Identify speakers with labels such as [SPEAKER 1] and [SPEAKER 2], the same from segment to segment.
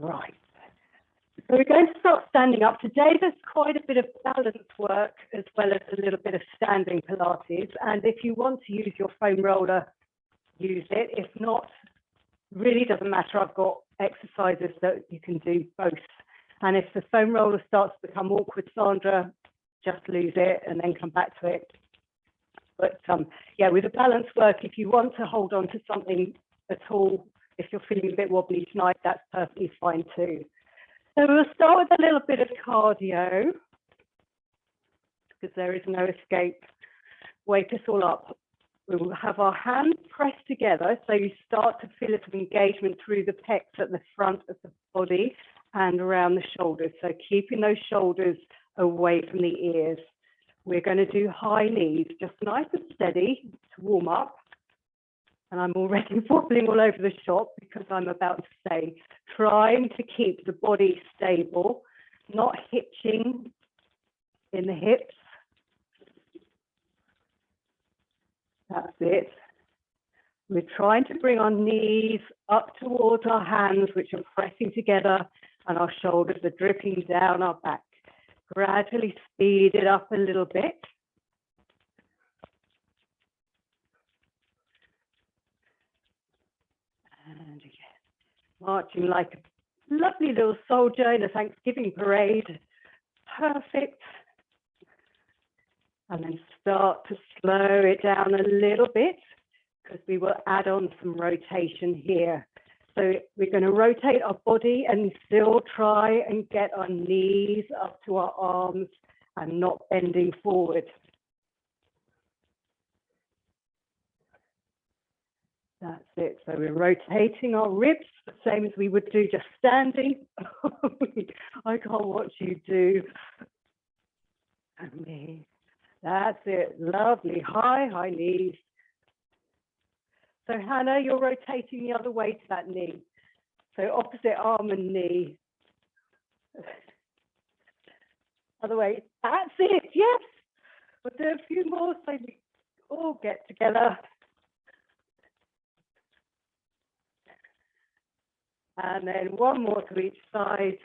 [SPEAKER 1] Right. So we're going to start standing up. Today there's quite a bit of balance work as well as a little bit of standing Pilates. And if you want to use your foam roller, use it. If not, really doesn't matter. I've got exercises that you can do both. And if the foam roller starts to become awkward, Sandra, just lose it and then come back to it. But yeah, with the balance work, if you want to hold on to something at all, if you're feeling a bit wobbly tonight, that's perfectly fine too. So we'll start with a little bit of cardio, because there is no escape. Wake us all up. We will have our hands pressed together, so you start to feel a bit of engagement through the pecs at the front of the body and around the shoulders. So keeping those shoulders away from the ears. We're going to do high knees, just nice and steady to warm up. And I'm already wobbling all over the shop because I'm about to say, trying to keep the body stable, not hitching in the hips. That's it. We're trying to bring our knees up towards our hands, which are pressing together, and our shoulders are dripping down our back. Gradually speed it up a little bit. And again, marching like a lovely little soldier in a Thanksgiving parade. Perfect. And then start to slow it down a little bit because we will add on some rotation here. So we're going to rotate our body and still try and get our knees up to our arms and not bending forward. That's it. So we're rotating our ribs, the same as we would do just standing. I can't watch you do. And me. That's it. Lovely. High knees. So Hannah, you're rotating the other way to that knee. So opposite arm and knee. Other way. That's it. Yes. We'll do a few more so we all get together. And then one more to each side.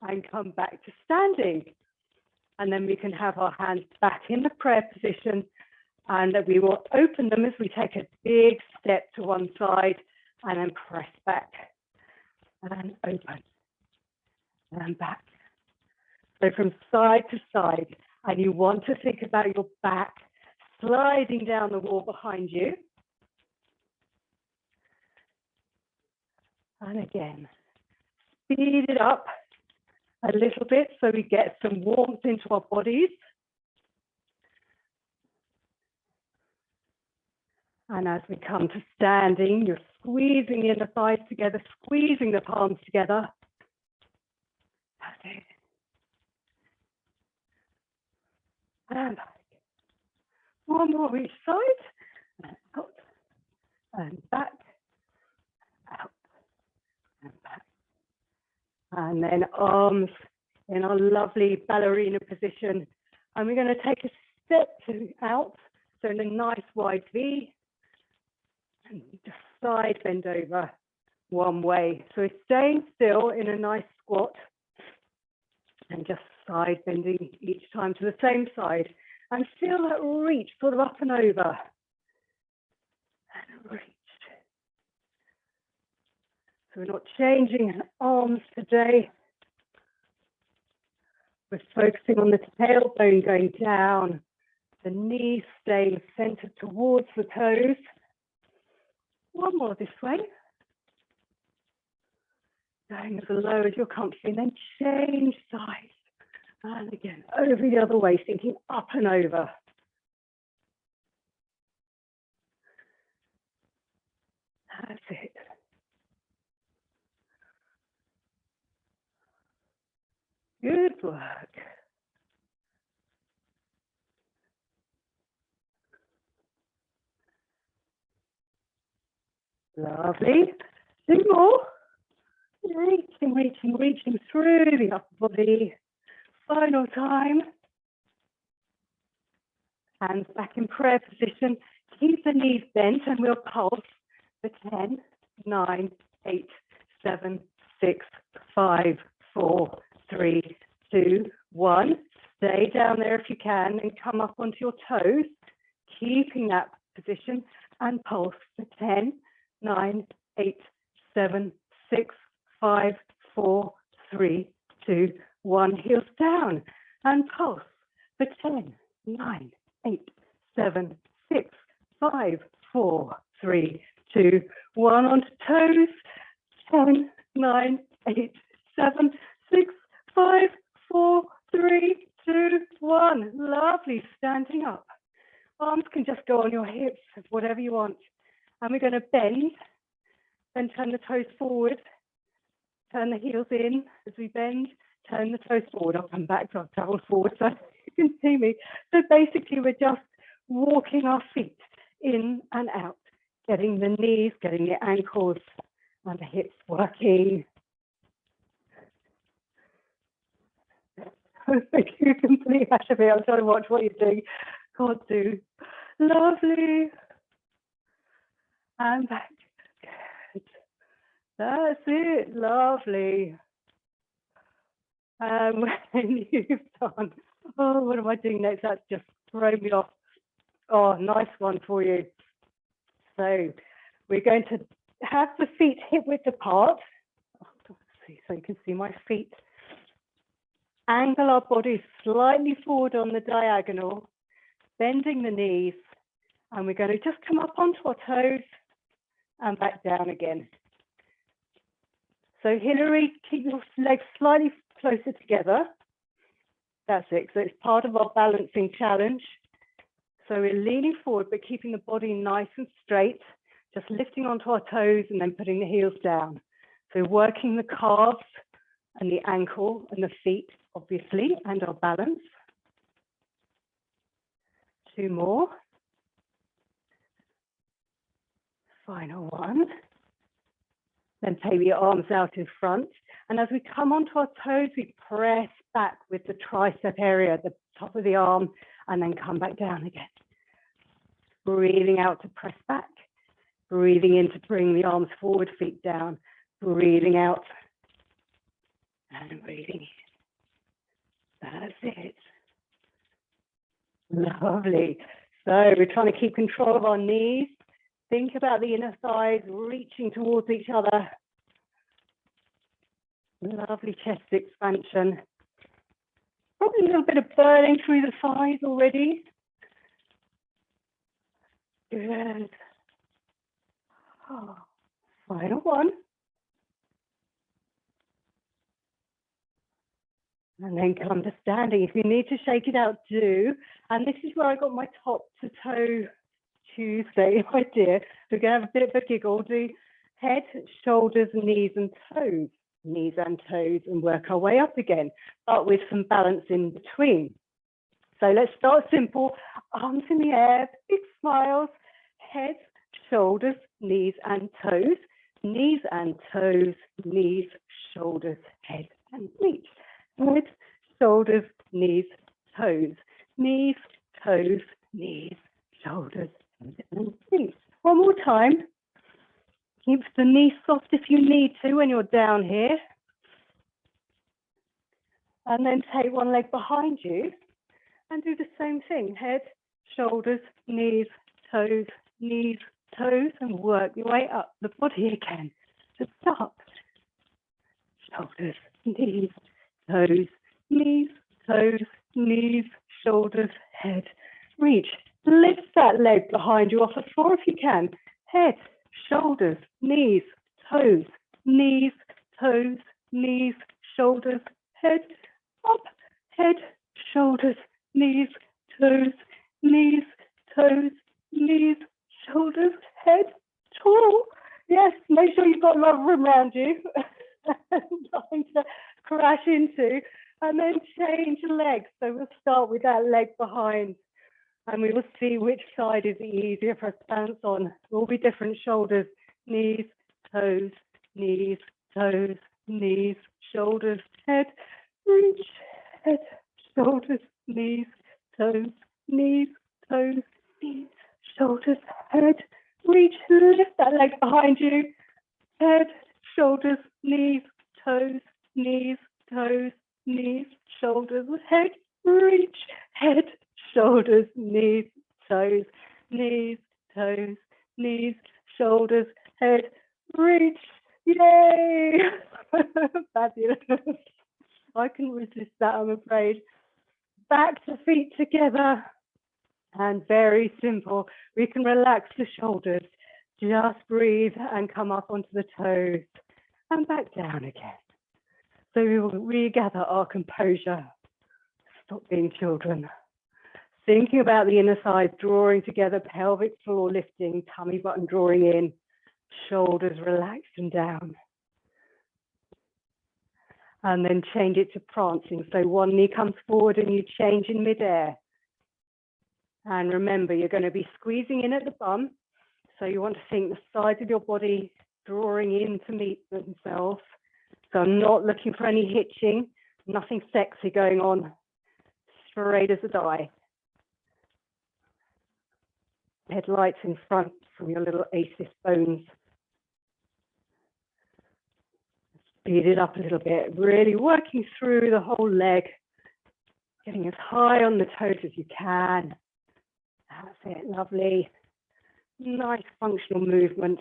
[SPEAKER 1] And come back to standing. And then we can have our hands back in the prayer position. And we will open them as we take a big step to one side and then press back and open and back. So from side to side, and you want to think about your back sliding down the wall behind you. And again, speed it up a little bit so we get some warmth into our bodies. And as we come to standing, you're squeezing in the thighs together, squeezing the palms together. That's it. And back. One more each side. And out. And back. Out. And back. And then arms in our lovely ballerina position. And we're going to take a step out. So in a nice wide V. And just side bend over one way. So we're staying still in a nice squat and just side bending each time to the same side. And feel that reach sort of up and over. And reach. So we're not changing arms today. We're focusing on the tailbone going down, the knees staying centered towards the toes. One more this way. Going as low as you're comfortable, and then change sides. And again, over the other way, thinking up and over. That's it. Good work. Lovely. Two more. Reaching through the upper body. Final time. Hands back in prayer position. Keep the knees bent and we'll pulse for 10, 9, 8, 7, 6, 5, 4, 3, 2, 1. Stay down there if you can and come up onto your toes, keeping that position and pulse for 10, 9, 8, 7, 6, 5, 4, 3, 2, 1. Heels down and pulse for 10, 9, 8, 7, 6, 5, 4, 3, 2, 1. Onto toes. 10, 9, 8, 7, 6, 5, 4, 3, 2, 1. Lovely. Standing up. Arms can just go on your hips, whatever you want. And we're going to bend, then turn the toes forward, turn the heels in as we bend, turn the toes forward. I'll come back, so I've traveled forward so you can see me. So basically, we're just walking our feet in and out, getting the knees, getting the ankles and the hips working. Thank you, complete atrophy. I'm trying to watch what you're doing. God do. Lovely. And back. Good. That's it. Lovely. And when you've done, oh, what am I doing next? That's just thrown me off. Oh, nice one for you. So we're going to have the feet hip width apart. Oh, so you can see my feet. Angle our bodies slightly forward on the diagonal, bending the knees, and we're going to just come up onto our toes and back down again. So Hilary, keep your legs slightly closer together. That's it. So it's part of our balancing challenge. So we're leaning forward, but keeping the body nice and straight, just lifting onto our toes and then putting the heels down. So working the calves and the ankle and the feet, obviously, and our balance. 2 more. Final one. Then take the arms out in front. And as we come onto our toes, we press back with the tricep area, the top of the arm, and then come back down again. Breathing out to press back. Breathing in to bring the arms forward, feet down. Breathing out. And breathing in. That's it. Lovely. So we're trying to keep control of our knees. Think about the inner thighs reaching towards each other. Lovely chest expansion. Probably a little bit of burning through the thighs already. Good. Oh, final one. And then come to standing. If you need to shake it out, do. And this is where I got my top to toe Tuesday idea. We're going to have a bit of a giggle. Do head, shoulders, knees and toes. Knees and toes, and work our way up again, but with some balance in between. So let's start simple. Arms in the air, big smiles. Head, shoulders, knees and toes. Knees and toes, knees, shoulders, head and reach. Head, shoulders, knees, toes. Knees, toes, knees, shoulders, head and reach. One more time. Keep the knees soft if you need to when you're down here. And then take one leg behind you and do the same thing. Head, shoulders, knees, toes, and work your way up the body again. So stop. Shoulders, knees, toes, knees, shoulders, head, reach. Lift that leg behind you off the floor if you can. Head, shoulders, knees, toes, shoulders, head, up, head, shoulders, knees, toes, shoulders, head, tall. Yes, make sure you've got a lot of room around you. Nothing to crash into. And then change legs. So we'll start with that leg behind. And we will see which side is easier for us to balance on. It will be different shoulders, knees, toes, shoulders, head, reach, head, shoulders, knees, toes, shoulders, head, reach, lift that leg behind you, head, shoulders, knees, toes, knees, toes, knees, shoulders, head, reach. Yay! Fabulous. I couldn't resist that, I'm afraid. Back to feet together. And very simple. We can relax the shoulders. Just breathe and come up onto the toes and back down again. So we will regather our composure. Stop being children. Thinking about the inner thighs drawing together, pelvic floor lifting, tummy button drawing in, shoulders relaxed and down. And then change it to prancing. So one knee comes forward and you change in midair. And remember, you're going to be squeezing in at the bum. So you want to think the sides of your body drawing in to meet themselves. So I'm not looking for any hitching, nothing sexy going on, straight as a die. Headlights in front from your little asis bones. Speed it up a little bit, really working through the whole leg, getting as high on the toes as you can. That's it, lovely. Nice functional movement.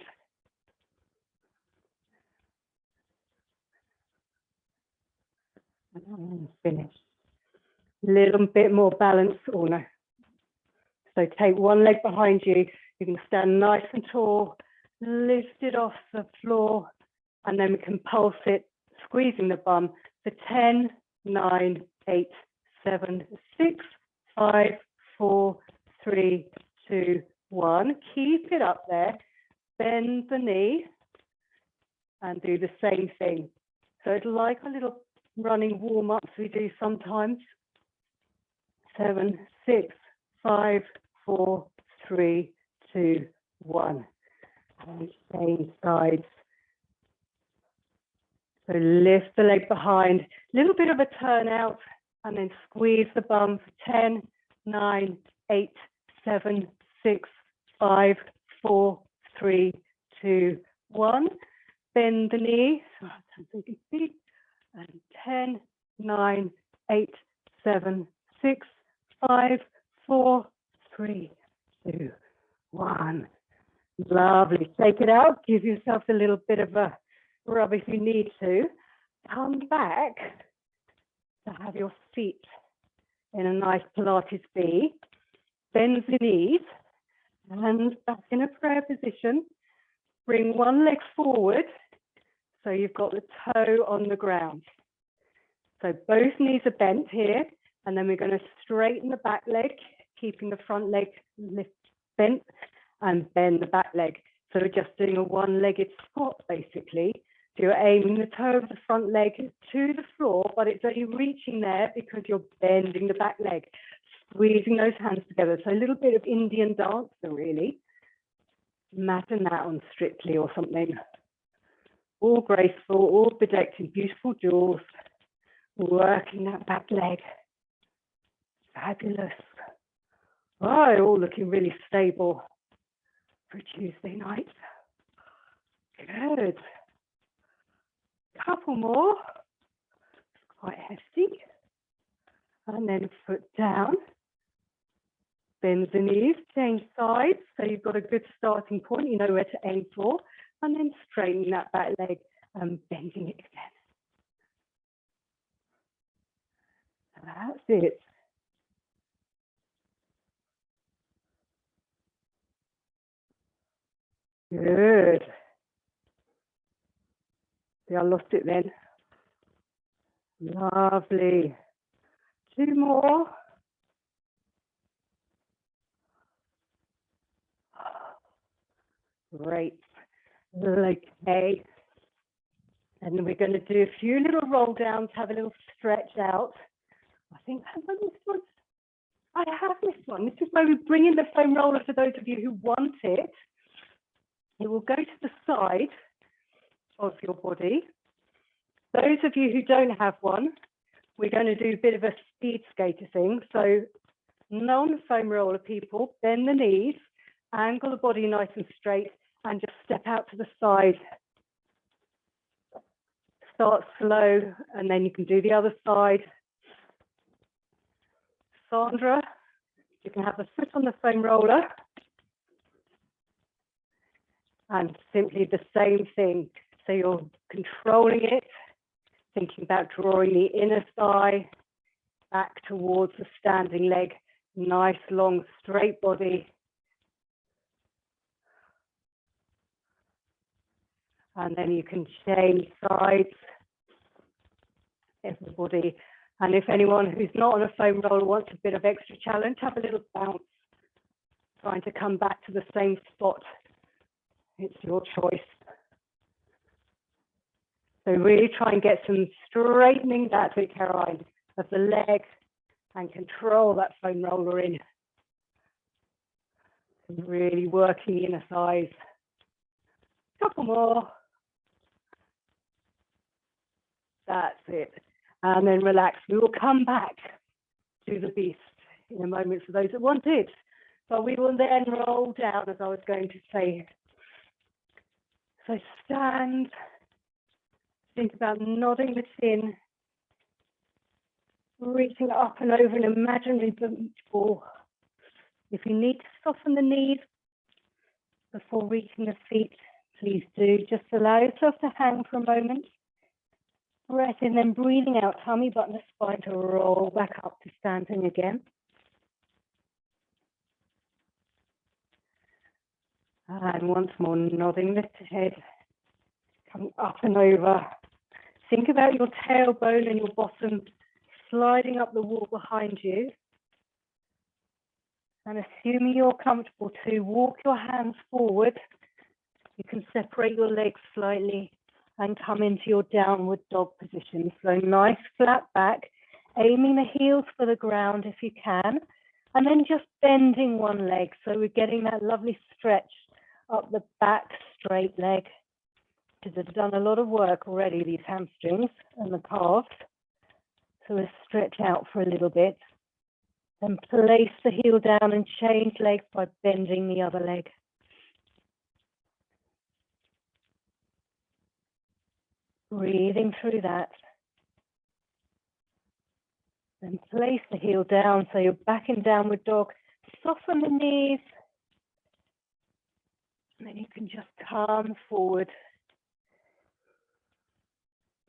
[SPEAKER 1] And finish. Little bit more balance, oh no. So take one leg behind you. You can stand nice and tall, lift it off the floor, and then we can pulse it, squeezing the bum for 10, 9, 8, 7, 6, 5, 4, 3, 2, 1. Keep it up there. Bend the knee and do the same thing. So it's like a little running warm-ups we do sometimes. 7, 6, 5, 4, 3, 2, 1. And same sides. So lift the leg behind, little bit of a turn out, and then squeeze the bum for 10, 9, 8, 7, 6, 5, 4, 3, 2, 1. Bend the knee, and 10, 9, 8, 7, 6, 5, 4, 3, 2, 1. Lovely. Take it out. Give yourself a little bit of a rub if you need to. Come back to have your feet in a nice Pilates B. Bend the knees and back in a prayer position. Bring one leg forward so you've got the toe on the ground. So both knees are bent here, and then we're going to straighten the back leg, keeping the front leg bent, and bend the back leg. So we're just doing a one-legged squat basically. So you're aiming the toe of the front leg to the floor, but it's only reaching there because you're bending the back leg, squeezing those hands together. So a little bit of Indian dancer really. Imagine that on Strictly or something. All graceful, all bedecked in beautiful jewels, working that back leg. Fabulous. Oh, all looking really stable for Tuesday night. Good. Couple more. It's quite hefty. And then foot down. Bend the knees, change sides. So you've got a good starting point. You know where to aim for. And then straightening that back leg and bending it again. That's it. Good. See, I lost it then. Lovely. 2 more. Great. Okay. And then we're going to do a few little roll downs, have a little stretch out. I think I have this one. I have this one. This is where we bring in the foam roller for those of you who want it. It will go to the side of your body. Those of you who don't have one, we're going to do a bit of a speed skater thing. So non-foam roller people, bend the knees, angle the body nice and straight, and just step out to the side. Start slow, and then you can do the other side. Sandra, You can have the foot on the foam roller and simply the same thing. So you're controlling it, thinking about drawing the inner thigh back towards the standing leg. Nice, long, straight body. And then you can change sides, everybody. And if anyone who's not on a foam roller wants a bit of extra challenge, have a little bounce, trying to come back to the same spot. It's your choice. So really try and get some straightening that bit, Caroline, of the leg and control that foam roller in. Really working inner thighs. Couple more. That's it. And then relax. We will come back to the beast in a moment for those that want it. But we will then roll down, as I was going to say. So stand. Think about nodding the chin. Reaching up and over an imaginary beach ball. If you need to soften the knees before reaching the feet, please do. Just allow yourself to hang for a moment. Breath in, then breathing out, tummy button the spine to roll back up to standing again. And once more, nodding the head. Come up and over. Think about your tailbone and your bottom sliding up the wall behind you. And assuming you're comfortable to walk your hands forward, you can separate your legs slightly and come into your downward dog position. So nice flat back, aiming the heels for the ground if you can, and then just bending one leg. So we're getting that lovely stretch up the back straight leg, because it's done a lot of work already, these hamstrings and the calves. So we'll stretch out for a little bit. Then place the heel down and change legs by bending the other leg. Breathing through that. Then place the heel down so you're back in downward dog. Soften the knees. And then you can just come forward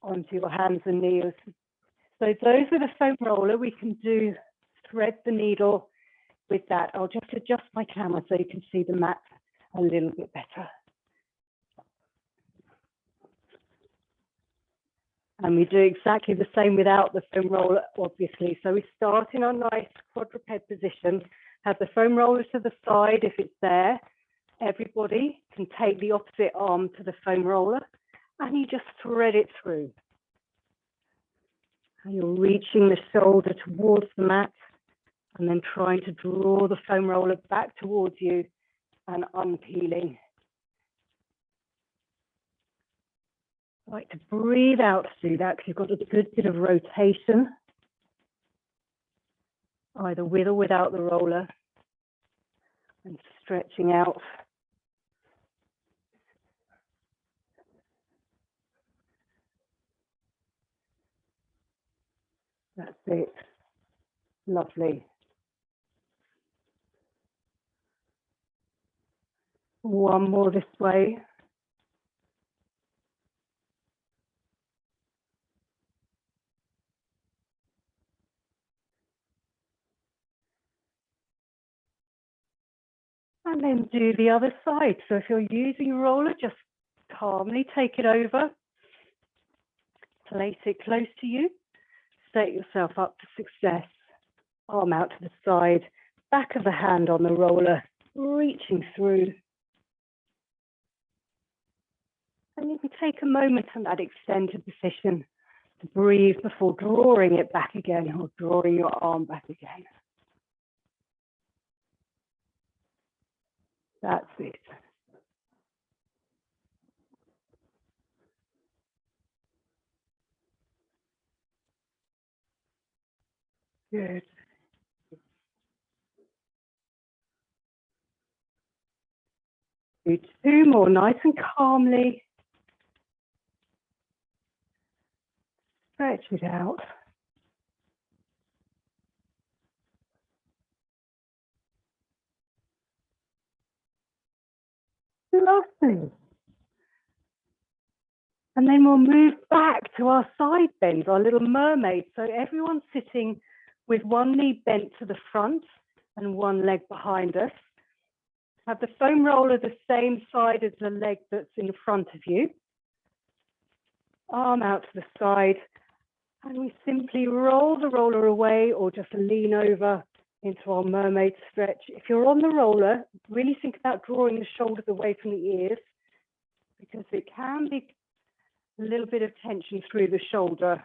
[SPEAKER 1] onto your hands and knees. So those with a foam roller, we can do thread the needle with that. I'll just adjust my camera so you can see the mat a little bit better. And we do exactly the same without the foam roller, obviously. So we start in a nice quadruped position, have the foam roller to the side if it's there. Everybody can take the opposite arm to the foam roller and you just thread it through. And you're reaching the shoulder towards the mat and then trying to draw the foam roller back towards you and unpeeling. I like to breathe out to do that because you've got a good bit of rotation, either with or without the roller, and stretching out. That's it. Lovely. One more this way. And then do the other side. So if you're using a roller, just calmly take it over. Place it close to you. Set yourself up for success. Arm out to the side. Back of the hand on the roller, reaching through. And you can take a moment in that extended position to breathe before drawing it back again or drawing your arm back again. That's it. Good. Do two more, nice and calmly. Stretch it out. Lovely. And then we'll move back to our side bends, our little mermaid. So everyone's sitting with one knee bent to the front and one leg behind us. Have the foam roller the same side as the leg that's in front of you. Arm out to the side. And we simply roll the roller away or just lean over into our mermaid stretch. If you're on the roller, really think about drawing the shoulders away from the ears, because it can be a little bit of tension through the shoulder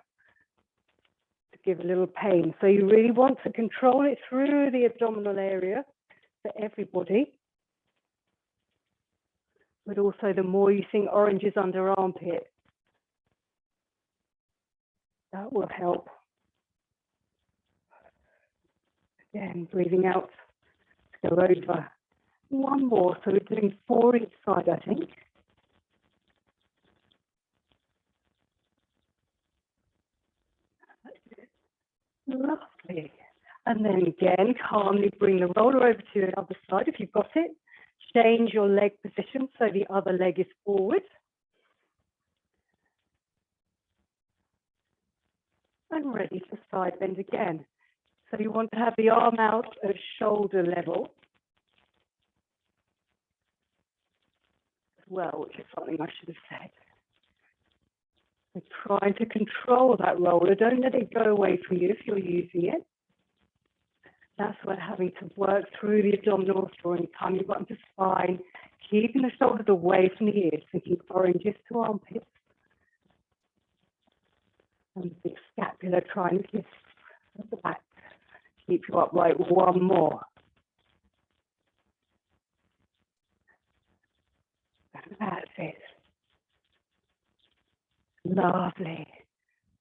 [SPEAKER 1] to give a little pain. So you really want to control it through the abdominal area for everybody. But also the more you think oranges under armpit, that will help. Again, breathing out to go over. One more, so we're doing 4 each side, I think. Lovely. And then again, calmly bring the roller over to the other side if you've got it. Change your leg position so the other leg is forward. And ready for side bend again. So you want to have the arm out at shoulder level as well, which is something I should have said. We're trying to control that roller. Don't let it go away from you if you're using it. That's where having to work through the abdominals, drawing tummy button to spine, keeping the shoulders away from the ears, thinking oranges to armpits. And the big scapula trying to kiss at the back. Keep you upright. One more. That's it. Lovely.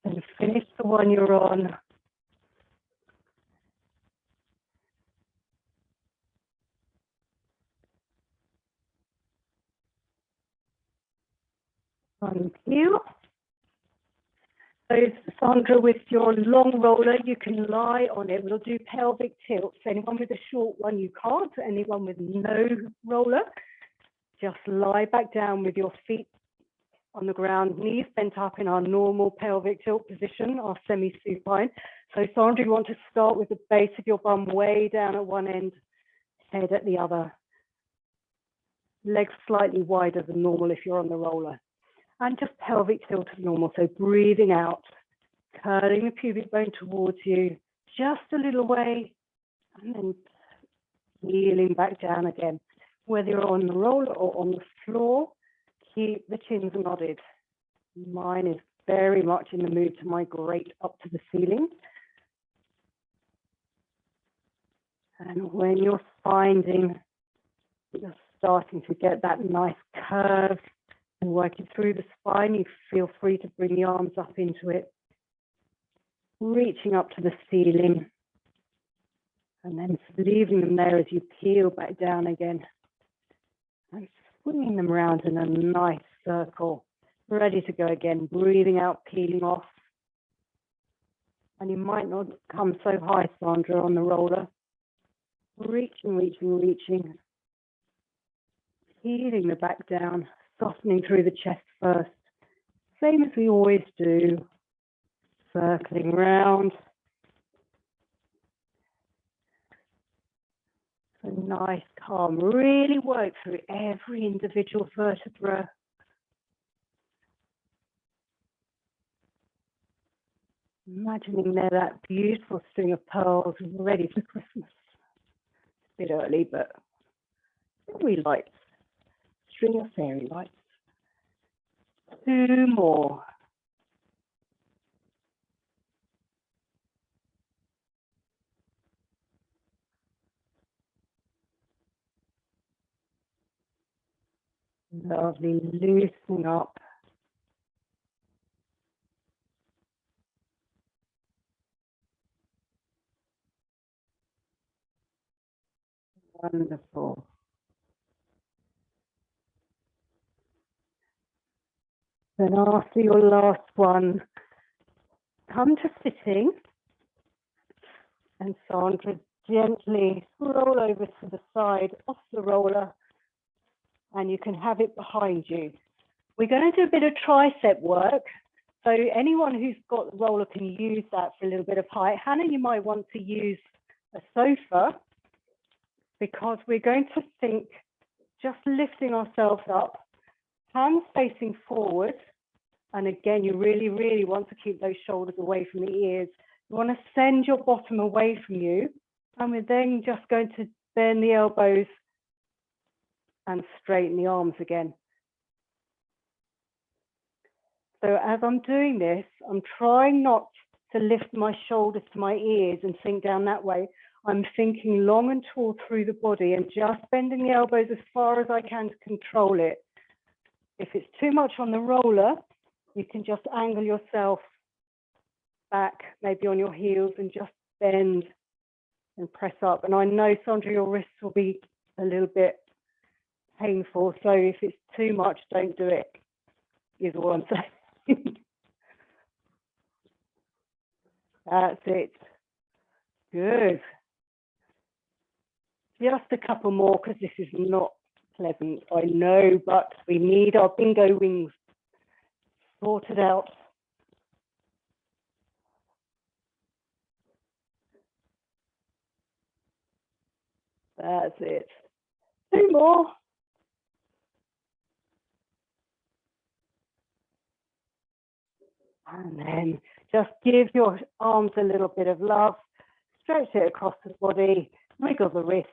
[SPEAKER 1] And finish the one you're on. Thank you. So Sandra, with your long roller, you can lie on it. We'll do pelvic tilts. Anyone with a short one, you can't. Anyone with no roller, just lie back down with your feet on the ground, knees bent up in our normal pelvic tilt position, our semi-supine. So Sandra, you want to start with the base of your bum way down at one end, head at the other. Legs slightly wider than normal if you're on the roller. And just pelvic tilt as normal, so breathing out, curling the pubic bone towards you, just a little way, and then heeling back down again. Whether you're on the roller or on the floor, keep the chins nodded. Mine is very much in the mood to migrate up to the ceiling. And when you're finding that you're starting to get that nice curve, and working through the spine, you feel free to bring the arms up into it, reaching up to the ceiling, and then leaving them there as you peel back down again, and swinging them around in a nice circle, ready to go again, breathing out, peeling off. And you might not come so high, Sandra, on the roller. Reaching, reaching, reaching, peeling the back down, softening through the chest first, same as we always do, circling round. So nice, calm, really work through every individual vertebra. Imagining they're that beautiful string of pearls ready for Christmas. It's a bit early, but fairy lights. String of fairy lights. 2 more. Lovely, loosen up. Wonderful. Then after your last one, come to sitting, and Sandra, gently roll over to the side off the roller, and you can have it behind you. We're going to do a bit of tricep work. So anyone who's got the roller can use that for a little bit of height. Hannah, you might want to use a sofa because we're going to think just lifting ourselves up, hands facing forward. And again, you really, really want to keep those shoulders away from the ears. You want to send your bottom away from you. And we're then just going to bend the elbows and straighten the arms again. So as I'm doing this, I'm trying not to lift my shoulders to my ears and sink down that way. I'm thinking long and tall through the body and just bending the elbows as far as I can to control it. If it's too much on the roller, you can just angle yourself back, maybe on your heels, and just bend and press up. And I know, Sandra, your wrists will be a little bit painful. So if it's too much, don't do it, is all I'm saying. That's it. Good. Just a couple more because this is not pleasant, I know, but we need our bingo wings sorted out. That's it. 2 more. And then just give your arms a little bit of love. Stretch it across the body. Wiggle the wrists.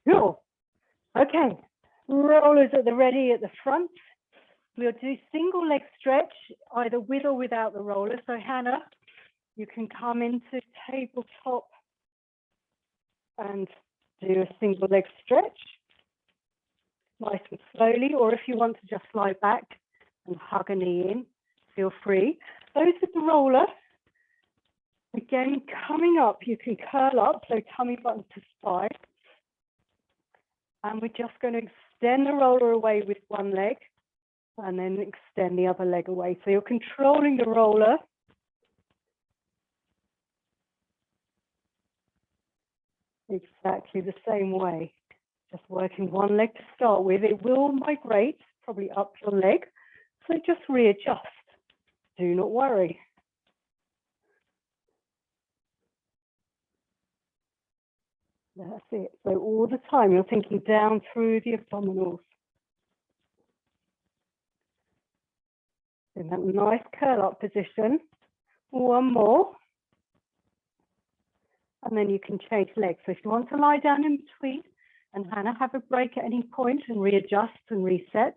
[SPEAKER 1] Cool. Okay. Rollers at the ready at the front. We'll do single leg stretch, either with or without the roller. So Hannah, you can come into tabletop and do a single leg stretch, nice and slowly, or if you want to just lie back and hug a knee in, feel free. Those with the roller, again, coming up, you can curl up, so tummy button to spine. And we're just going to extend the roller away with one leg and then extend the other leg away. So you're controlling the roller. Exactly the same way. Just working one leg to start with. It will migrate probably up your leg. So just readjust. Do not worry. That's it. So all the time you're thinking down through the abdominals. In that nice curl up position. One more. And then you can change legs. So if you want to lie down in between and Hannah, have a break at any point and readjust and reset.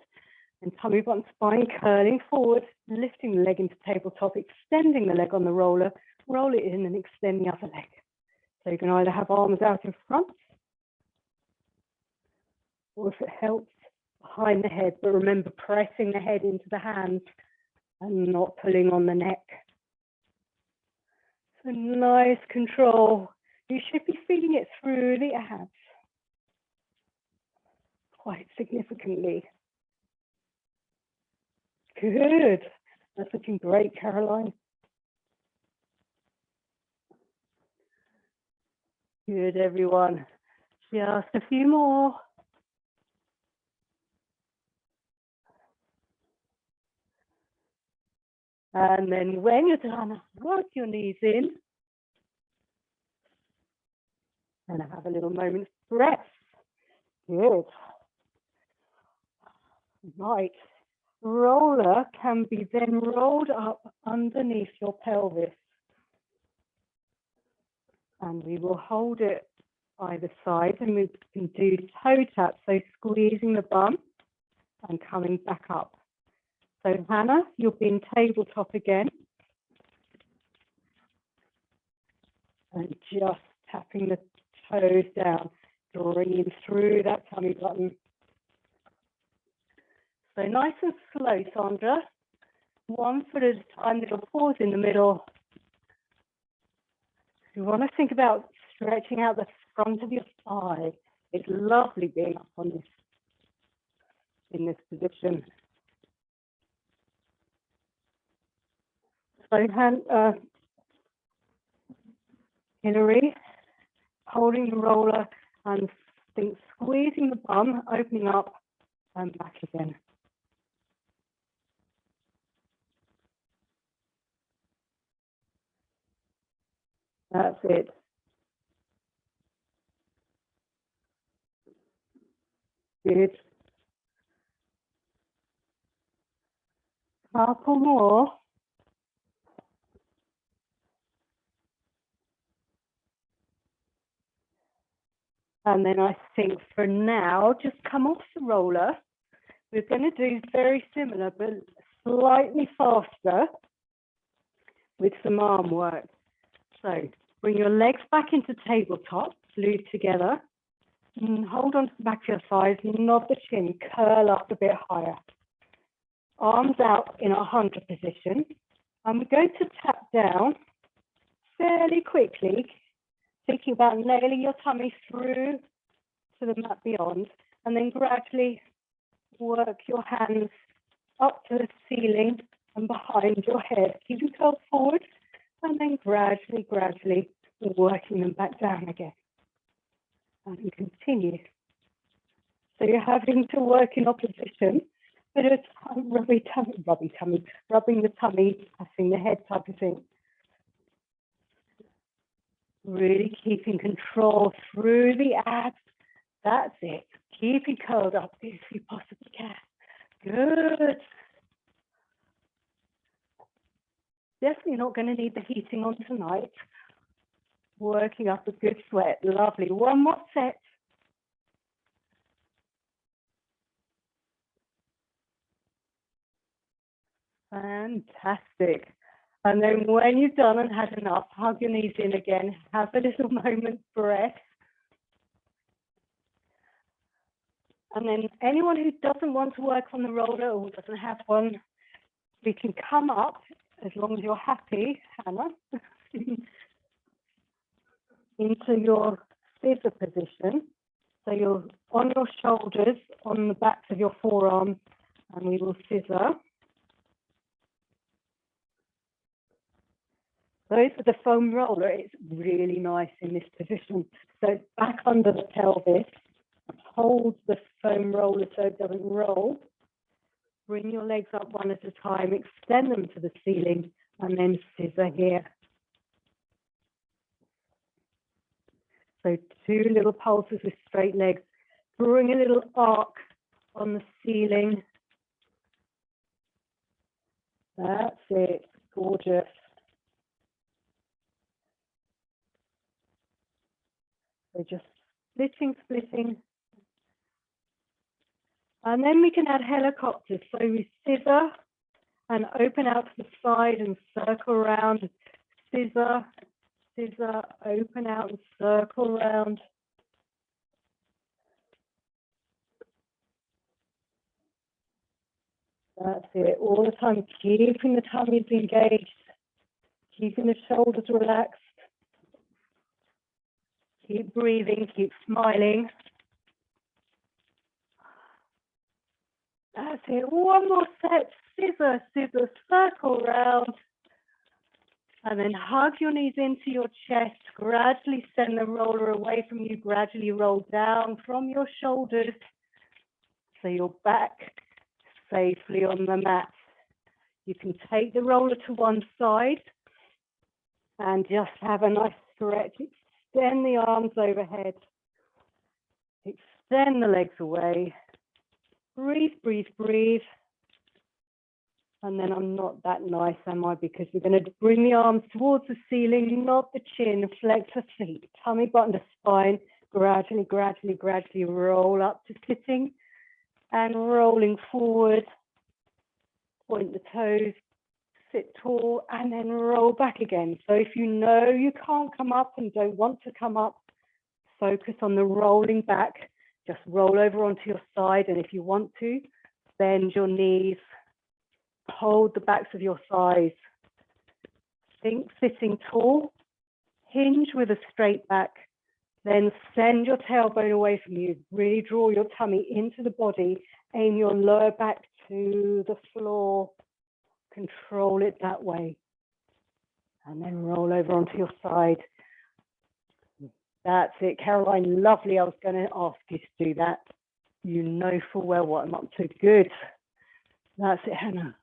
[SPEAKER 1] And tummy button spine curling forward, lifting the leg into tabletop, extending the leg on the roller, roll it in and extend the other leg. So you can either have arms out in front, or if it helps, behind the head. But remember, pressing the head into the hands and not pulling on the neck. So nice control. You should be feeling it through the abs quite significantly. Good. That's looking great, Caroline. Good, everyone. Just a few more. And then when you're done, work your knees in. And have a little moment's breath. Good. Right. Roller can be then rolled up underneath your pelvis. And we will hold it either side, and we can do toe taps, so squeezing the bum and coming back up. So Hannah, you'll be in tabletop again. And just tapping the toes down, drawing in through that tummy button. So nice and slow, Sandra. 1 foot at a time, little pause in the middle. You want to think about stretching out the front of your thigh. It's lovely being up on this, in this position. So Hillary, holding the roller and think squeezing the bum, opening up and back again. That's it. Good. Couple more. And then I think for now, just come off the roller. We're going to do very similar, but slightly faster with some arm work. So bring your legs back into tabletop, glue together, and hold on to the back of your thighs, nod the chin, curl up a bit higher. Arms out in a 100 position. And we're going to tap down fairly quickly, thinking about nailing your tummy through to the mat beyond, and then gradually work your hands up to the ceiling and behind your head. Keep your curls forward, and then gradually working them back down again. And continue. So you're having to work in opposition, but it's rubbing the tummy, passing the head type of thing. Really keeping control through the abs. That's it. Keep it curled up if you possibly can. Good. Definitely not going to need the heating on tonight. Working up a good sweat. Lovely. One more set. Fantastic. And then when you've done and had enough, hug your knees in again. Have a little moment breath. And then anyone who doesn't want to work on the roller or doesn't have one, we can come up, as long as you're happy, Hannah, into your scissor position. So you're on your shoulders, on the backs of your forearms, and we will scissor. So with the foam roller, it's really nice in this position. So back under the pelvis, hold the foam roller so it doesn't roll. Bring your legs up one at a time, extend them to the ceiling, and then scissor here. So 2 little pulses with straight legs. Bring a little arc on the ceiling. That's it. Gorgeous. So just splitting. And then we can add helicopters. So we scissor and open out to the side and circle around. Scissor, open out and circle around. That's it. All the time, keeping the tummies engaged, keeping the shoulders relaxed. Keep breathing, keep smiling. That's it. One more set. Scissor, circle round. And then hug your knees into your chest. Gradually send the roller away from you. Gradually roll down from your shoulders. So you're back safely on the mat. You can take the roller to one side and just have a nice stretch. Extend the arms overhead. Extend the legs away. Breathe. And then I'm not that nice, am I? Because we're going to bring the arms towards the ceiling, nod the chin, flex the feet, tummy button to spine, gradually roll up to sitting and rolling forward. Point the toes, sit tall, and then roll back again. So if you know you can't come up and don't want to come up, focus on the rolling back. Just roll over onto your side, and if you want to, bend your knees, hold the backs of your thighs. Think sitting tall, hinge with a straight back, then send your tailbone away from you. Really draw your tummy into the body, aim your lower back to the floor, control it that way. And then roll over onto your side. That's it, Caroline, lovely. I was going to ask you to do that. You know full well what I'm up to. Good. That's it, Hannah.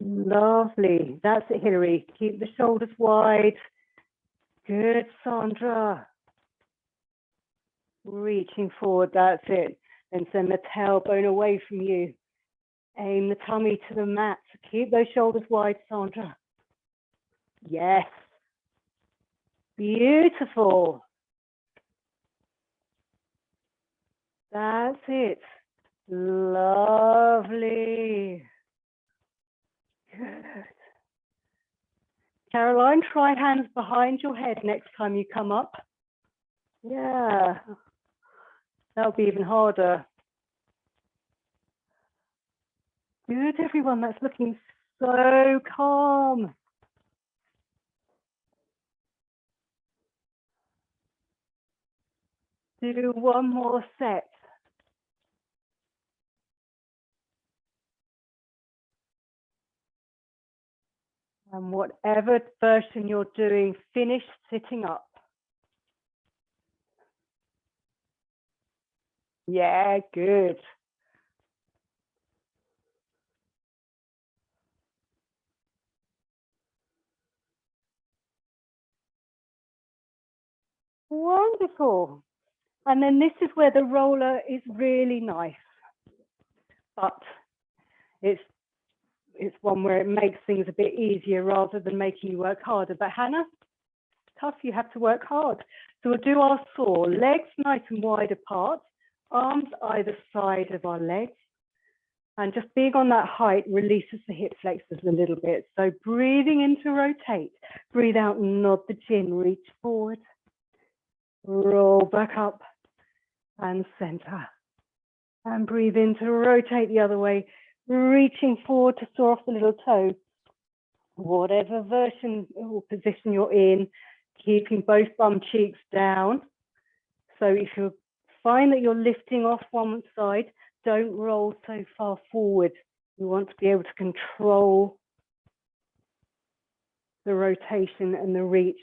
[SPEAKER 1] Lovely. That's it, Hilary. Keep the shoulders wide. Good, Sandra. Reaching forward, that's it. Then send the tailbone away from you. Aim the tummy to the mat. Keep those shoulders wide, Sandra. Yes. Beautiful. That's it. Lovely. Good. Caroline, try hands behind your head next time you come up. Yeah. That'll be even harder. Good, everyone. That's looking so calm. Do one more set. And whatever version you're doing, finish sitting up. Yeah, good. Wonderful. And then this is where the roller is really nice. But it's one where it makes things a bit easier rather than making you work harder. But Hannah, tough, you have to work hard. So we'll do our saw, legs nice and wide apart, arms either side of our legs. And just being on that height releases the hip flexors a little bit. So breathing in to rotate, breathe out, nod the chin, reach forward, roll back up and center. And breathe in to rotate the other way, reaching forward to saw off the little toe. Whatever version or position you're in, keeping both bum cheeks down. So if you find that you're lifting off one side, don't roll so far forward. You want to be able to control the rotation and the reach.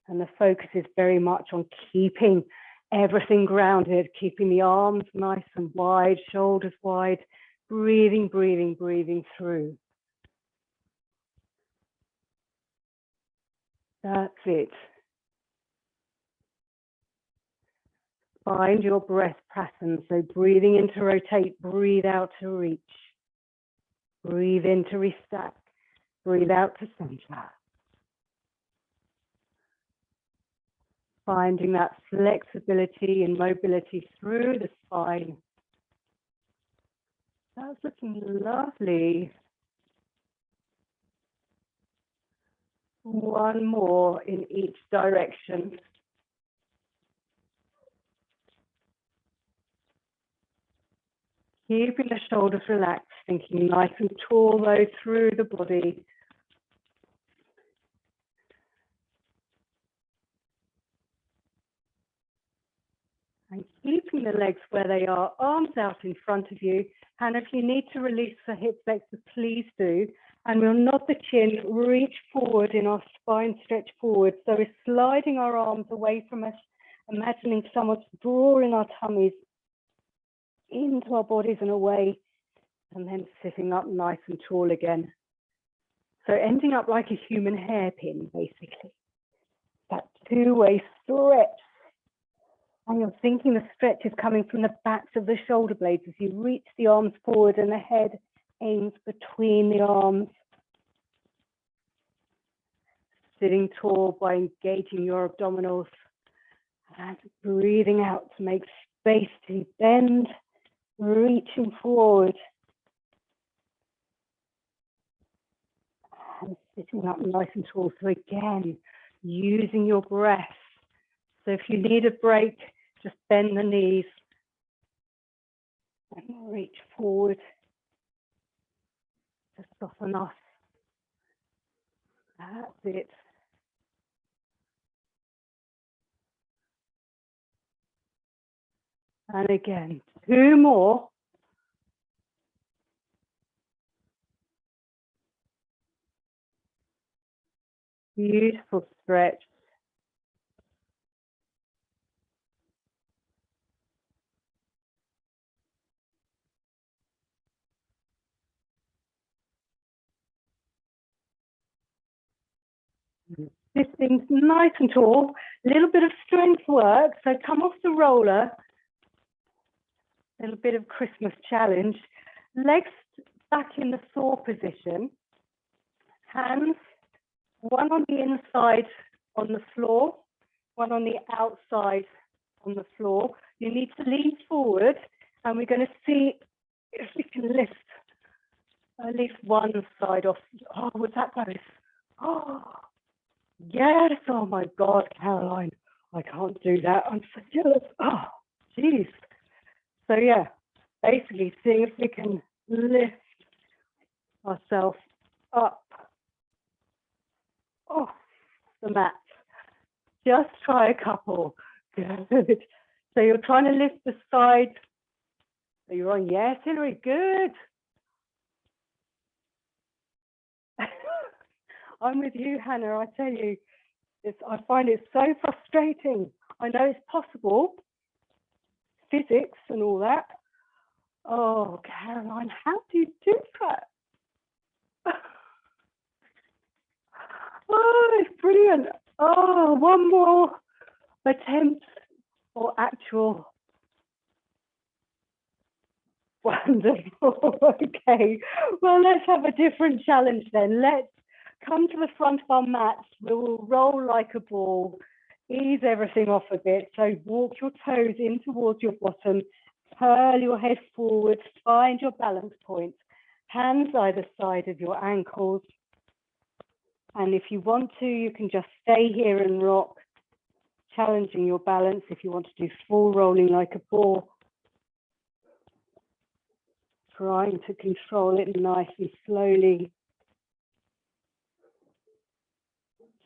[SPEAKER 1] And the focus is very much on keeping everything grounded, keeping the arms nice and wide, shoulders wide, breathing, breathing, breathing through. That's it. Find your breath pattern. So breathing in to rotate, breathe out to reach. Breathe in to restack, breathe out to center. Finding that flexibility and mobility through the spine. That's looking lovely. One more in each direction. Keeping the shoulders relaxed, thinking nice and tall though through the body. And keeping the legs where they are, arms out in front of you. And if you need to release the hip flexors, please do. And we'll nod the chin, reach forward in our spine, stretch forward. So we're sliding our arms away from us, imagining someone's drawing our tummies into our bodies and away, and then sitting up nice and tall again. So ending up like a human hairpin, basically. That two-way stretch. And you're thinking the stretch is coming from the backs of the shoulder blades as you reach the arms forward and the head aims between the arms. Sitting tall by engaging your abdominals and breathing out to make space to bend, reaching forward. And sitting up nice and tall. So again, using your breath. So if you need a break, just bend the knees and reach forward to soften off. That's it. And again, two more. Beautiful stretch. Sitting nice and tall, a little bit of strength work. So come off the roller, a little bit of Christmas challenge. Legs back in the Thor position. Hands, one on the inside on the floor, one on the outside on the floor. You need to lean forward, and we're going to see if we can lift at least one side off. Oh, was that close? Oh, yes. Oh my God, Caroline, I can't do that. I'm so jealous. Oh, geez. So yeah, basically seeing if we can lift ourselves up off the mat. Just try a couple. Good. So you're trying to lift the side that you're on. Yes, Hilary, good. I'm with you, Hannah. I tell you, I find it so frustrating. I know it's possible, physics and all that. Oh, Caroline, how do you do that? Oh, it's brilliant. Oh, one more attempt or actual. Wonderful. Okay, well, let's have a different challenge then. Let's come to the front of our mats. We'll roll like a ball, ease everything off a bit. So walk your toes in towards your bottom, curl your head forward, find your balance point, hands either side of your ankles. And if you want to, you can just stay here and rock, challenging your balance. If you want to do full rolling like a ball, trying to control it nice and slowly.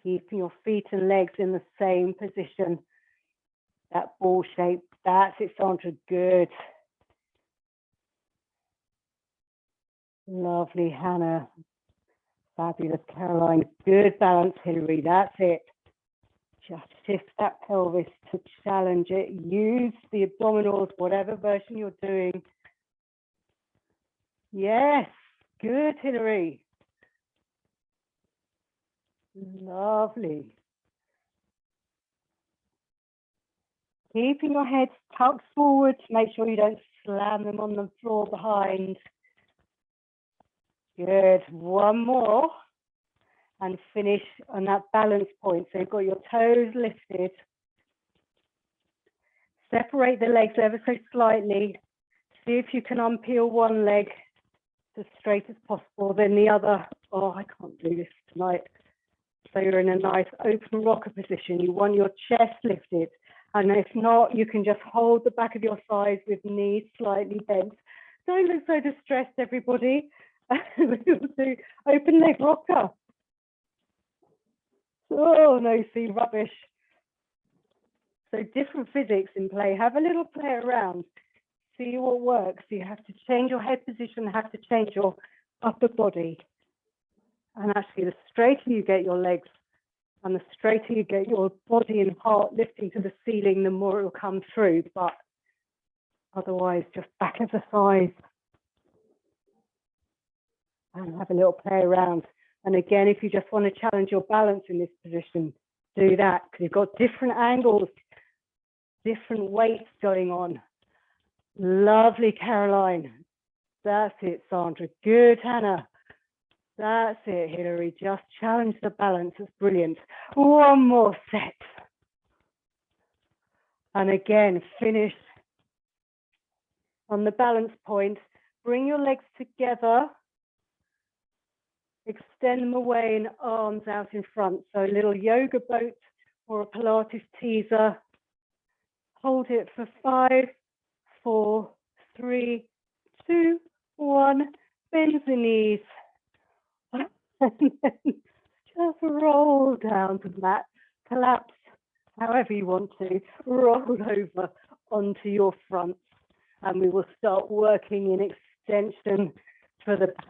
[SPEAKER 1] Keeping your feet and legs in the same position. That ball shape, that's it, Sandra, good. Lovely, Hannah. Fabulous, Caroline. Good balance, Hilary, that's it. Just shift that pelvis to challenge it. Use the abdominals, whatever version you're doing. Yes, good, Hilary. Lovely. Keeping your head tucked forward to make sure you don't slam them on the floor behind. Good, one more. And finish on that balance point. So you've got your toes lifted. Separate the legs ever so slightly. See if you can unpeel one leg as straight as possible, then the other. Oh, I can't do this tonight. So you're in a nice open rocker position. You want your chest lifted. And if not, you can just hold the back of your thighs with knees slightly bent. Don't look so distressed, everybody. We'll do open leg rocker. Oh, no, see, rubbish. So different physics in play. Have a little play around. See what works. You have to change your head position, have to change your upper body. And actually, the straighter you get your legs and the straighter you get your body and heart lifting to the ceiling, the more it will come through. But otherwise, just back of the thighs. And have a little play around. And again, if you just want to challenge your balance in this position, do that, because you've got different angles, different weights going on. Lovely, Caroline. That's it, Sandra. Good, Hannah. That's it, Hilary. Just challenge the balance. It's brilliant. One more set. And again, finish on the balance point. Bring your legs together. Extend them away and arms out in front. So a little yoga boat or a Pilates teaser. Hold it for 5, 4, 3, 2, 1. Bend the knees. And then just roll down to the mat. Collapse however you want to. Roll over onto your front. And we will start working in extension for the back.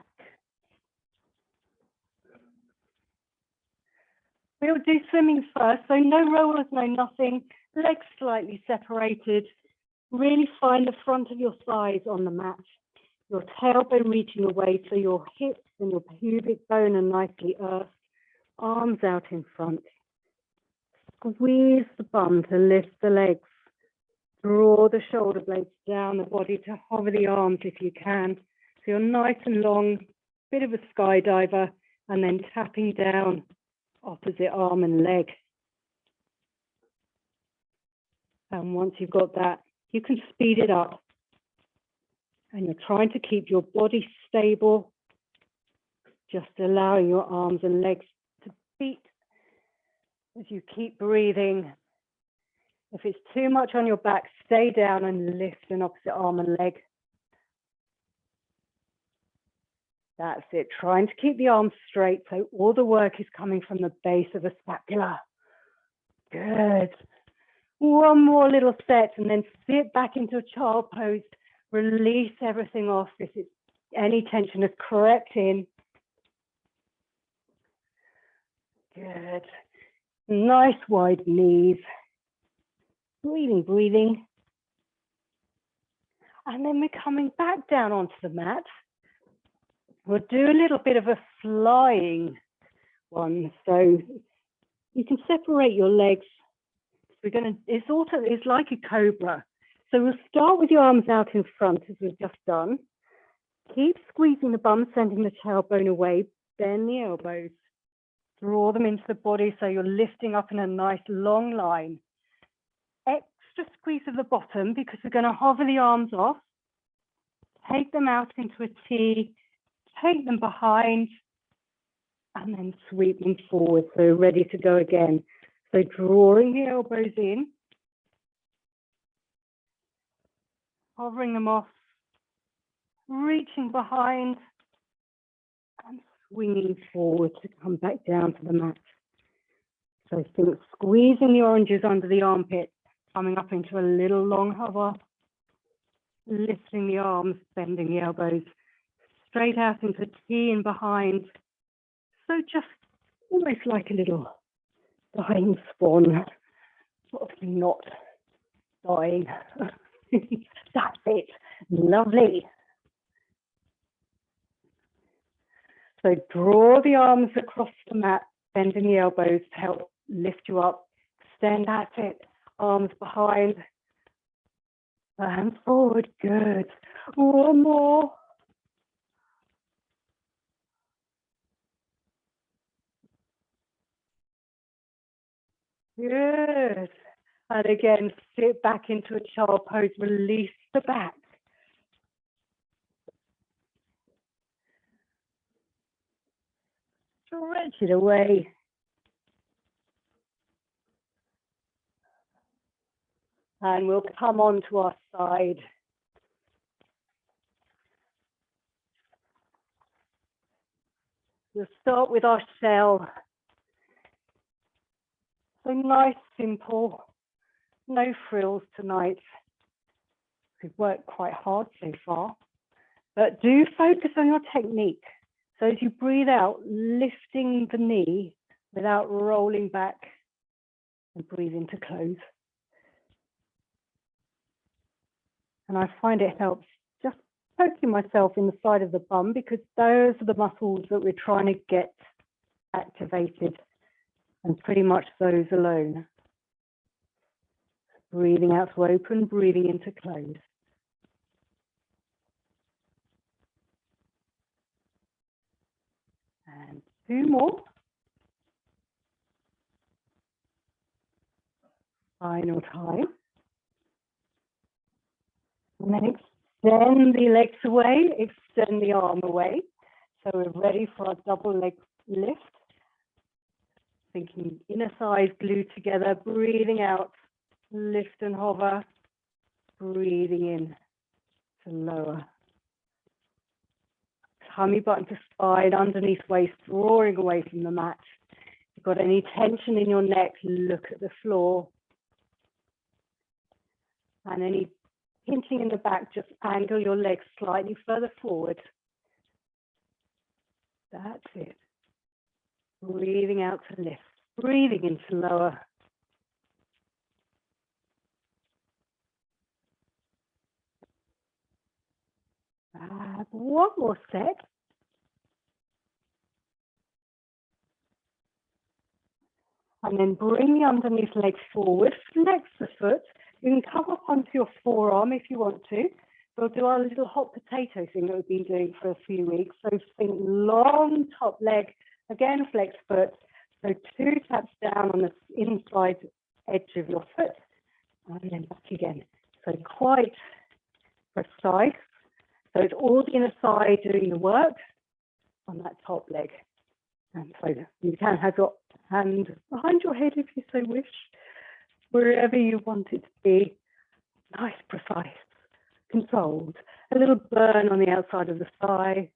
[SPEAKER 1] We'll do swimming first, so no rollers, no nothing, legs slightly separated. Really find the front of your thighs on the mat, your tailbone reaching away so your hips and your pubic bone are nicely earthed, arms out in front. Squeeze the bum to lift the legs. Draw the shoulder blades down the body to hover the arms if you can. So you're nice and long, bit of a skydiver, and then tapping down opposite arm and leg. And once you've got that, you can speed it up. And you're trying to keep your body stable, just allowing your arms and legs to beat as you keep breathing. If it's too much on your back, stay down and lift an opposite arm and leg. That's it. Trying to keep the arms straight so all the work is coming from the base of the scapula. Good. One more little set and then sit back into a child pose. Release everything off. If it's any tension is correct in. Good. Nice wide knees. Breathing, breathing. And then we're coming back down onto the mat. We'll do a little bit of a flying one. So you can separate your legs. It's like a cobra. So we'll start with your arms out in front as we've just done. Keep squeezing the bum, sending the tailbone away. Bend the elbows. Draw them into the body so you're lifting up in a nice long line. Extra squeeze of the bottom because we're going to hover the arms off. Take them out into a T. Take them behind. And then sweep them forward. So ready to go again. So drawing the elbows in. Hovering them off, reaching behind and swinging forward to come back down to the mat. So think squeezing the oranges under the armpit, coming up into a little long hover, lifting the arms, bending the elbows, straight out into T and behind. So just almost like a little dying swan, sort of not dying. That's it. Lovely. So draw the arms across the mat, bending the elbows to help lift you up. Extend, that's it. Arms behind and forward. Good. One more. Good. And again, sit back into a child pose, release the back. Stretch it away. And we'll come on to our side. We'll start with our shell. So nice, simple. No frills tonight. We've worked quite hard so far, but do focus on your technique. So as you breathe out, lifting the knee without rolling back and breathing to close. And I find it helps just poking myself in the side of the bum because those are the muscles that we're trying to get activated and pretty much those alone. Breathing out to open, breathing in to close. And two more. Final time. And then extend the legs away, extend the arm away. So we're ready for our double leg lift. Thinking inner thighs glued together, breathing out. Lift and hover, breathing in to lower. Tummy button to spine, underneath waist, drawing away from the mat. If you've got any tension in your neck, look at the floor. And any pinching in the back, just angle your legs slightly further forward. That's it. Breathing out to lift. breathing into lower. One more set. And then bring the underneath leg forward, flex the foot. You can come up onto your forearm if you want to. We'll do our little hot potato thing that we've been doing for a few weeks. So think long top leg, again flex foot. So 2 taps down on the inside edge of your foot and then back again. So quite precise. So it's all the inner side doing the work on that top leg. And so you can have your hand behind your head if you so wish, wherever you want it to be. Nice, precise, controlled. A little burn on the outside of the thigh.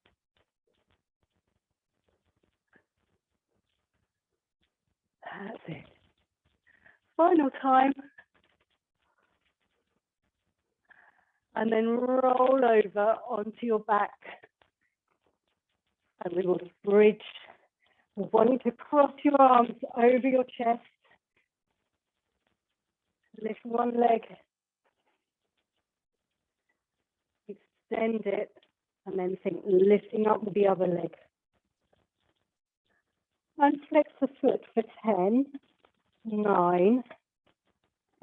[SPEAKER 1] That's it. Final time. And then roll over onto your back. And we will bridge. We want you to cross your arms over your chest. Lift one leg. Extend it. And then think lifting up with the other leg. And flex the foot for 10, 9,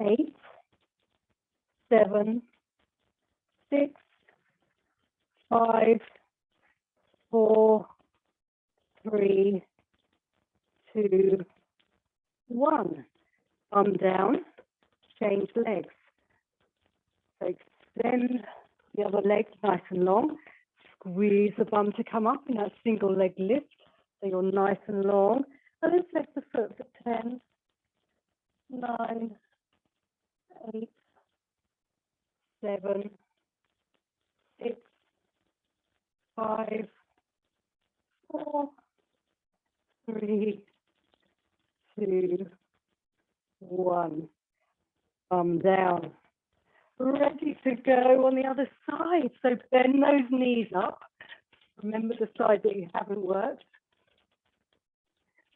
[SPEAKER 1] 8, 7, 6, 5, 4, 3, 2, 1. Arm down, change legs. So extend the other leg nice and long. Squeeze the bum to come up in that single leg lift. So you're nice and long. And then flex the foot for 10, 9, 8, 7, 6, 5, 4, 3, 2, 1. Thumb down. Ready to go on the other side. So bend those knees up. Remember the side that you haven't worked.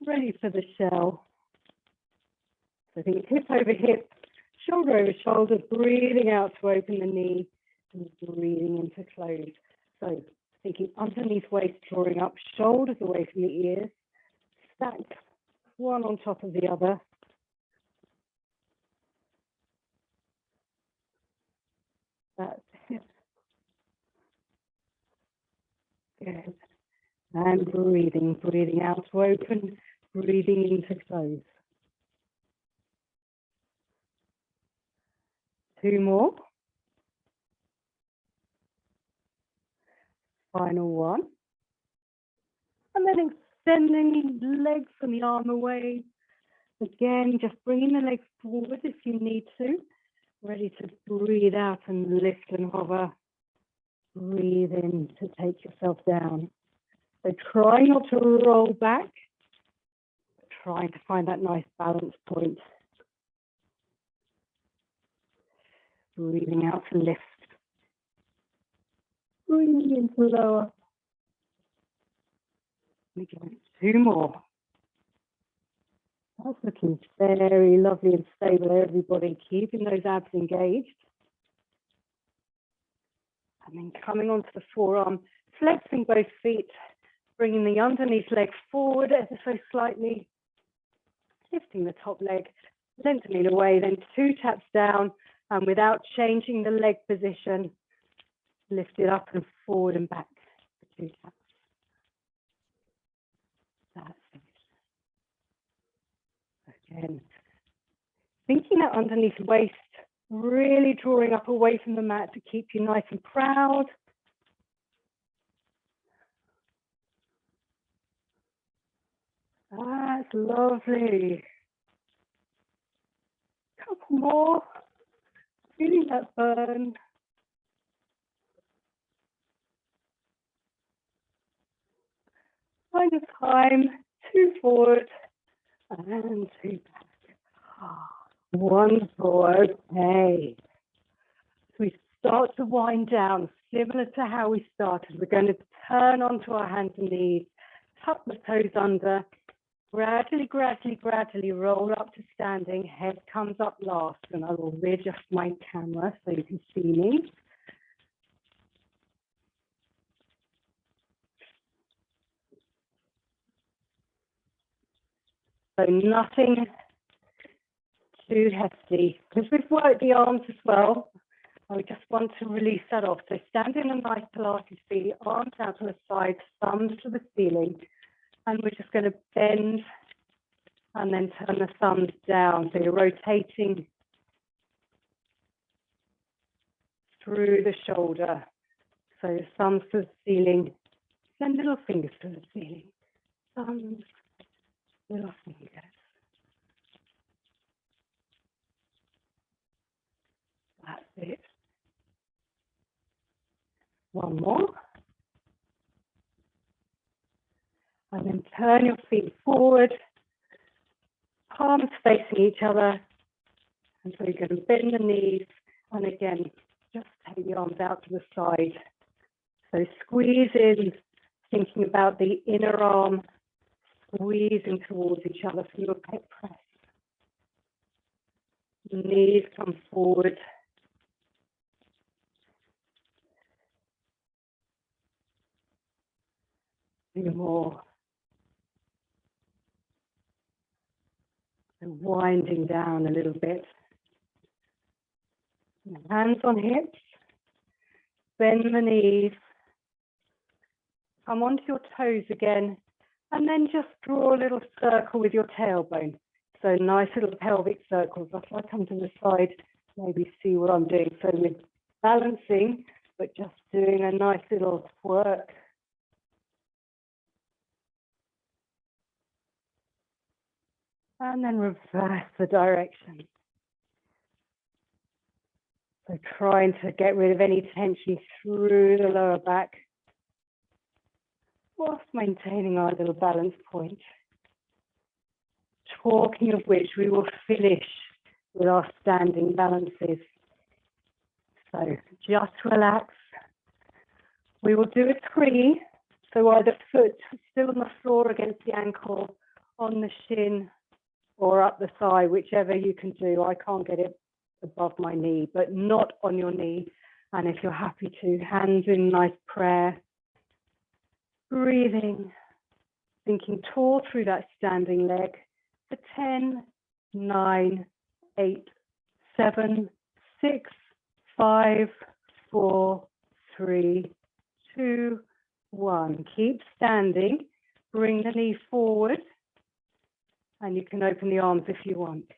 [SPEAKER 1] Ready for the shell. So think hip over hip, shoulder over shoulder, breathing out to open the knee and breathing into close. So thinking underneath waist, drawing up, shoulders away from the ears, stack one on top of the other. That's it. Good. And breathing out to open, breathing into close. 2 more. Final one. And then extending the legs and the arm away. Again, just bringing the legs forward if you need to. Ready to breathe out and lift and hover. Breathe in to take yourself down. So try not to roll back. Trying to find that nice balance point. Breathing out to lift. Breathing into lower. Again, 2 more. That's looking very lovely and stable, everybody. Keeping those abs engaged. And then coming onto the forearm, flexing both feet, bringing the underneath leg forward ever so slightly, lifting the top leg, lengthening away, then 2 taps down, and without changing the leg position, lift it up and forward and back for 2 taps. That's it. Again, thinking that underneath waist, really drawing up away from the mat to keep you nice and proud. That's lovely. Couple more. Feeling that burn. Final time, 2 forward and 2 back. Wonderful. Okay. So we start to wind down, similar to how we started. We're going to turn onto our hands and knees, tuck the toes under, Gradually, gradually, gradually roll up to standing. Head comes up last, and I will readjust my camera so you can see me. So nothing too hefty, because we've worked the arms as well. I just want to release that off. So stand in a nice Pilates feet, arms out to the side, thumbs to the ceiling, and we're just going to bend and then turn the thumbs down. So you're rotating through the shoulder. So thumbs to the ceiling, send little fingers to the ceiling. Thumbs, little fingers. That's it. One more. And then turn your feet forward, palms facing each other. And so you're going to bend the knees. And again, just take the arms out to the side. So squeeze in, thinking about the inner arm, squeezing towards each other for your pec press. Knees come forward. Few more. And winding down a little bit. Hands on hips. Bend the knees. Come onto your toes again. And then just draw a little circle with your tailbone. So nice little pelvic circles. If I come to the side, maybe see what I'm doing. So we're balancing, but just doing a nice little work. And then reverse the direction. So trying to get rid of any tension through the lower back, whilst maintaining our little balance point. Talking of which, we will finish with our standing balances. So just relax. We will do a 3. So either foot still on the floor against the ankle, on the shin, or up the thigh, whichever you can do. I can't get it above my knee, but not on your knee. And if you're happy to, hands in nice prayer. Breathing, thinking tall through that standing leg for 10, 9, 8, 7, 6, 5, 4, 3, 2, 1. Keep standing. Bring the knee forward. And you can open the arms if you want.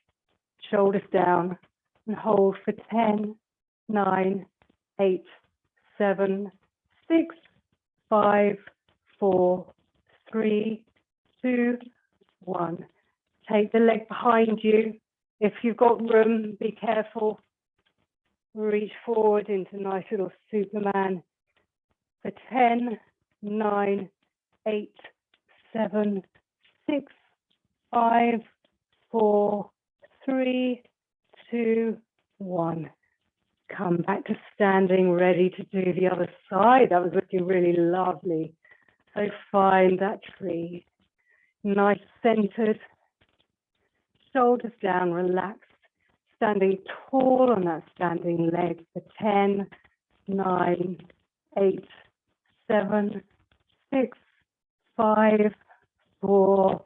[SPEAKER 1] Shoulders down and hold for 10, 9, 8, 7, 6, 5, 4, 3, 2, 1. Take the leg behind you. If you've got room, be careful. Reach forward into nice little Superman for 10, 9, 8, 7, 6, 5, 4, 3, 2, 1. Come back to standing, ready to do the other side. That was looking really lovely. So find that tree. Nice centered. Shoulders down, relaxed. Standing tall on that standing leg for 10, 9, 8, 7, 6, 5, 4,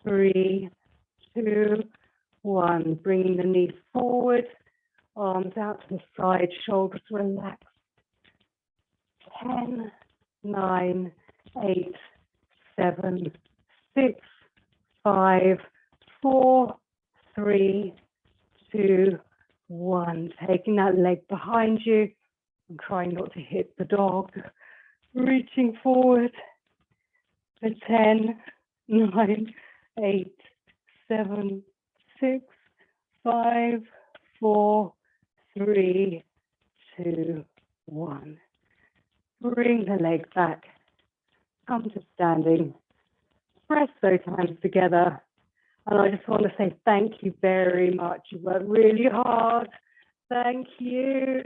[SPEAKER 1] 3, 2, 1. Bringing the knees forward, arms out to the side, shoulders relaxed. 10, 9, 8, 7, 6, 5, 4, 3, 2, 1. Taking that leg behind you and trying not to hit the dog. Reaching forward for 10, 9, 8, 7, 6, 5, 4, 3, 2, 1. Bring the leg back. Come to standing. Press those hands together. And I just want to say thank you very much. You worked really hard. Thank you.